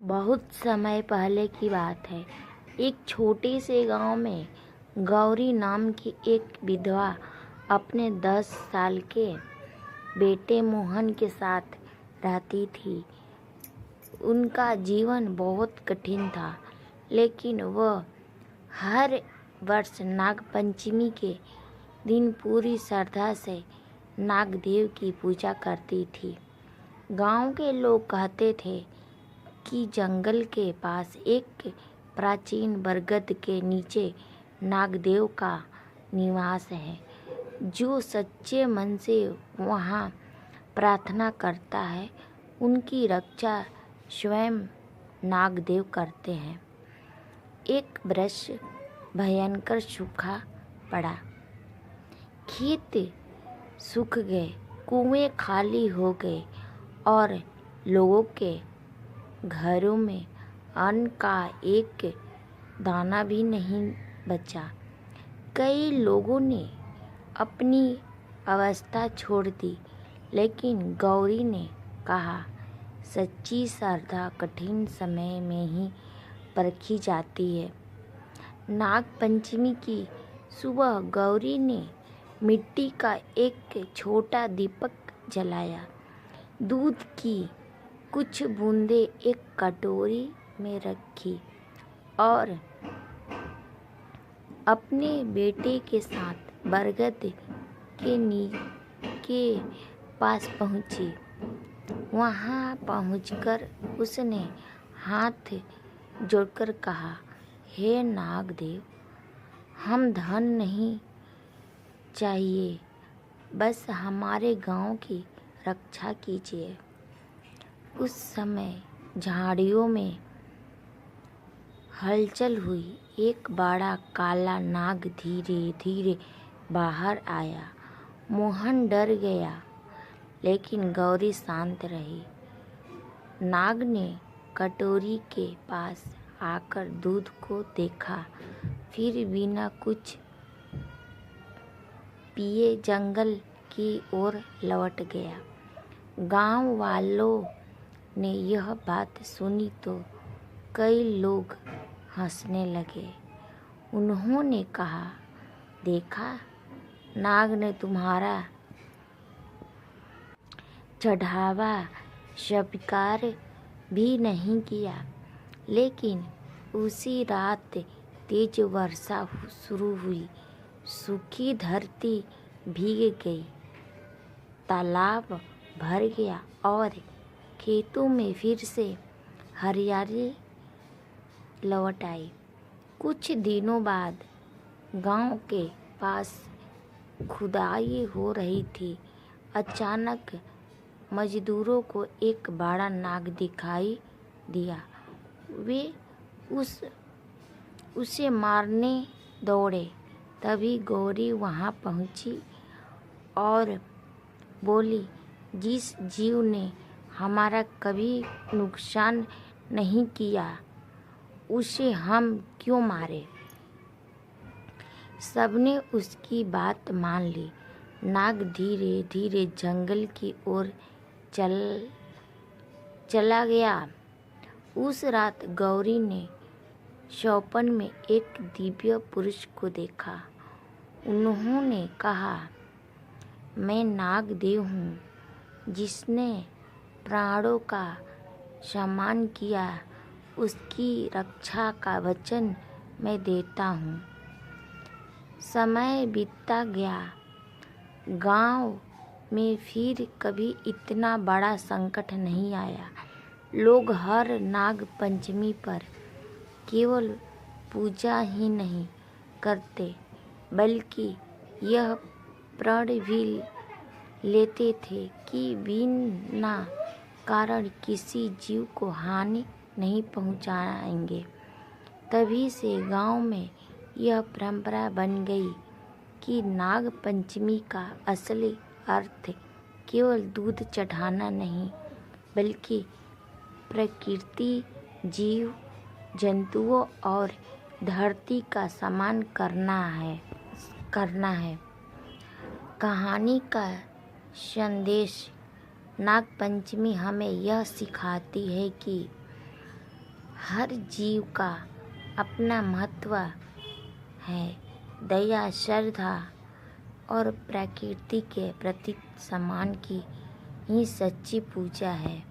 बहुत समय पहले की बात है। एक छोटे से गांव में गौरी नाम की एक विधवा अपने 10 साल के बेटे मोहन के साथ रहती थी। उनका जीवन बहुत कठिन था, लेकिन वह हर वर्ष नाग पंचमी के दिन पूरी श्रद्धा से नागदेव की पूजा करती थी। गांव के लोग कहते थे कि जंगल के पास एक प्राचीन बरगद के नीचे नागदेव का निवास है। जो सच्चे मन से वहाँ प्रार्थना करता है, उनकी रक्षा स्वयं नागदेव करते हैं। एक वर्ष भयंकर सूखा पड़ा। खेत सूख गए, कुएं खाली हो गए और लोगों के घरों में अन्न का एक दाना भी नहीं बचा। कई लोगों ने अपनी अवस्था छोड़ दी, लेकिन गौरी ने कहा, सच्ची श्रद्धा कठिन समय में ही परखी जाती है। नाग पंचमी की सुबह गौरी ने मिट्टी का एक छोटा दीपक जलाया। दूध की कुछ बूंदें एक कटोरी में रखी और अपने बेटे के साथ बरगद के पास पहुंची। वहां पहुंचकर उसने हाथ जोड़कर कहा, हे नागदेव, हम धन नहीं चाहिए, बस हमारे गांव की रक्षा कीजिए। उस समय झाड़ियों में हलचल हुई। एक बड़ा काला नाग धीरे धीरे बाहर आया। मोहन डर गया, लेकिन गौरी शांत रही। नाग ने कटोरी के पास आकर दूध को देखा, फिर बिना कुछ पिए जंगल की ओर लौट गया। गांव वालों ने यह बात सुनी तो कई लोग हंसने लगे। उन्होंने कहा, देखा, नाग ने तुम्हारा चढ़ावा स्वीकार भी नहीं किया। लेकिन उसी रात तेज वर्षा शुरू हुई। सूखी धरती भीग गई, तालाब भर गया और खेतों में फिर से हरियाली लौट आई। कुछ दिनों बाद गांव के पास खुदाई हो रही थी। अचानक मजदूरों को एक बड़ा नाग दिखाई दिया। वे उसे मारने दौड़े। तभी गौरी वहां पहुंची और बोली, जिस जीव ने हमारा कभी नुकसान नहीं किया, उसे हम क्यों मारे। सबने उसकी बात मान ली। नाग धीरे धीरे जंगल की ओर चला गया। उस रात गौरी ने स्वप्न में एक दिव्य पुरुष को देखा। उन्होंने कहा, मैं नागदेव हूँ, जिसने प्राणों का सम्मान किया, उसकी रक्षा का वचन मैं देता हूँ। समय बीतता गया। गांव में फिर कभी इतना बड़ा संकट नहीं आया। लोग हर नाग पंचमी पर केवल पूजा ही नहीं करते, बल्कि यह प्रण भी लेते थे कि बिना कारण किसी जीव को हानि नहीं पहुंचाएंगे। तभी से गांव में यह परंपरा बन गई कि नाग पंचमी का असली अर्थ केवल दूध चढ़ाना नहीं, बल्कि प्रकृति, जीव जंतुओं और धरती का सम्मान करना है। कहानी का संदेश नाग पंचमी हमें यह सिखाती है कि हर जीव का अपना महत्व है। दया, श्रद्धा और प्रकृति के प्रति सम्मान की ही सच्ची पूजा है।